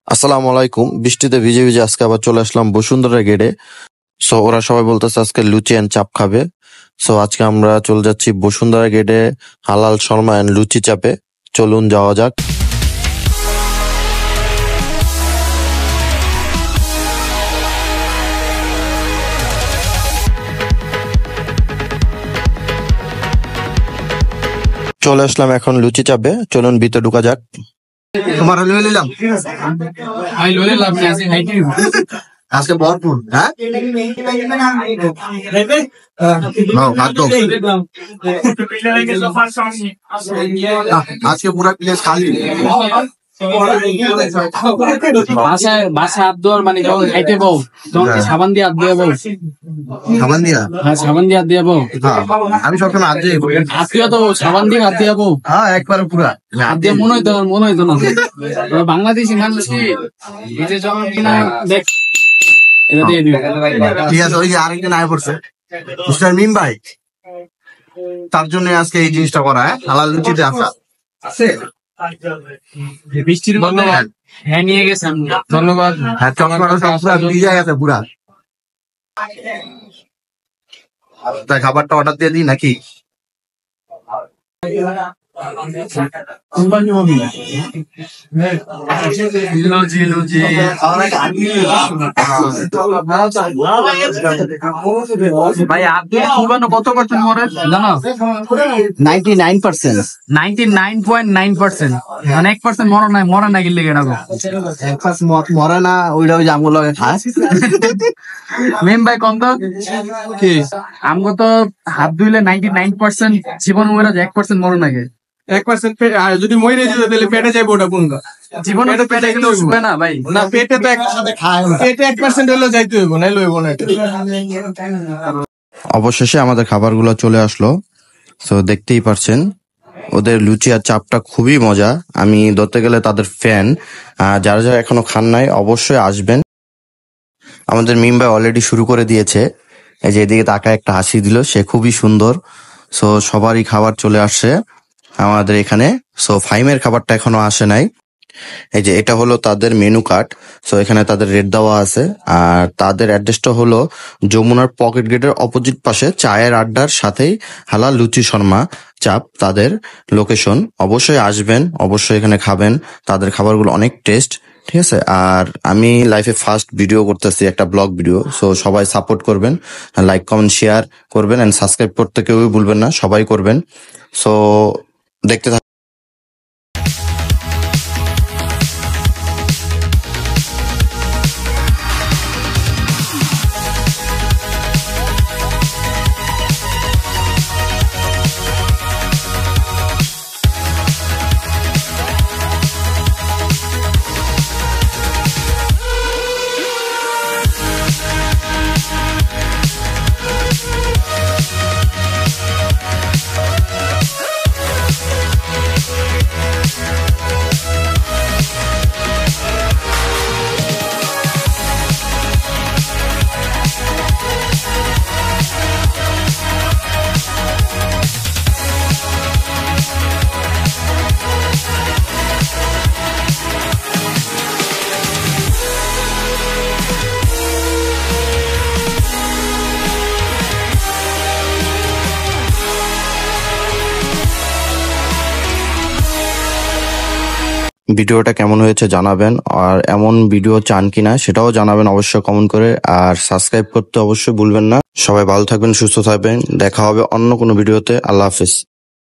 আসসালামু আলাইকুম। বৃষ্টিতে ভিজে ভিজে আজকে আবার চলে আসলাম বসুন্ধরা গেটে। সো ওরা সবাই বলতেছে আজকে লুচি অ্যান্ড চাপ খাবে। সো আজকে আমরা চলে যাচ্ছি বসুন্ধরা গেটে হালাল শর্মা অ্যান্ড লুচি চাপে। চলুন যাওয়া যাক। চলে আসলাম এখন লুচি চাপে। চলুন ভিতরে ঢুকা যাক। তোমার লয়ে নিলাম আজকে ভরপুর। হ্যাঁ আজকে পুরা প্লেস খালি। বাসায় হাত ধোয়ার মানে যখন খাইতে বউ তখন সাবান দিয়ে হাত দিয়ে বউ সাবান দিয়া। হ্যাঁ সাবান দিয়ে হাত দিয়ে বউ আমি সবসময় হাত দিয়ে হাত দিয়ে তো সাবান দিয়ে হাত দিয়ে বউ হ্যাঁ একবার পুরা হাত দিয়ে মনে হইতো না বাংলাদেশি মানুষ কি এই যে যখন কিনা দেখ এটা দিয়ে দিবে। ঠিক আছে, ওই যে আরেকজন আয় পড়ছে মিস্টার মিম ভাই, তার জন্য আজকে এই জিনিসটা করা। হালাল লুচিতে আসা বৃষ্টির ধন্যবাদ। হ্যাঁ নিয়ে গেছেন ধন্যবাদ। হ্যাঁ চমৎকার সব পুরা ভিজে গেছে পুরা। তাই খাবারটা অর্ডার দিয়ে দিই নাকি? ভাই আপনি পুরানো কত পার্সেন্ট মরে জানো? 99%। 99.9%। মানে 1% মরা না গেলে কেন মরে না, ওইটা ওই জামগুলো খাস। মেম ভাই কম তো কি আমগো তো হাত ধুইলে 99% জীবন মরে যায়, 1% মরে না গে। 1% যদি মরে যেত তাহলে পেটে যাইব ওটা কোনটা জীবন পেটে কিন্তু উঠবে না ভাই। না পেটে তো পেটে 1% হলেও যাইতে হইব না লইব না এটা। অবশেষে আমাদের খাবারগুলো চলে আসলো। সো দেখতেই পারছেন ওদের লুচি আর চাপটা খুবই মজা। আমি ধরতে গেলে তাদের ফ্যান। যারা যারা এখনো খান নাই অবশ্যই আসবেন। আমাদের মিম ভাই অলরেডি শুরু করে দিয়েছে। এই যে এদিকে তাকায় একটা হাসি দিল, সে খুবই সুন্দর। সো সবারই খাবার চলে আসছে আমাদের এখানে। সো ফাইমের খাবারটা এখনো আসে নাই। এই যে এটা হলো তাদের মেনু কার্ড। সো এখানে তাদের রেট দেওয়া আছে। আর তাদের অ্যাড্রেসটা হলো যমুনার পকেট গেটের অপোজিট পাশে চায়ের আড্ডার সাথেই হালাল লুচি শর্মা চাপ তাদের লোকেশন। অবশ্যই আসবেন, অবশ্যই এখানে খাবেন। তাদের খাবারগুলো অনেক টেস্ট, ঠিক আছে। আর আমি লাইফে ফার্স্ট ভিডিও করতেছি, একটা ব্লগ ভিডিও। সো সবাই সাপোর্ট করবেন, লাইক কমেন্ট শেয়ার করবেন এন্ড সাবস্ক্রাইব করতে কেউই ভুলবেন না, সবাই করবেন। সো দেখতে থাকুন। ভিডিওটা কেমন হয়েছে জানাবেন। আর এমন ভিডিও চান কিনা সেটাও জানাবেন অবশ্যই কমেন্ট করে। আর সাবস্ক্রাইব করতে অবশ্যই ভুলবেন না। সবাই ভালো থাকবেন, সুস্থ থাকবেন। দেখা হবে অন্য কোনো ভিডিওতে। আল্লাহ হাফিজ।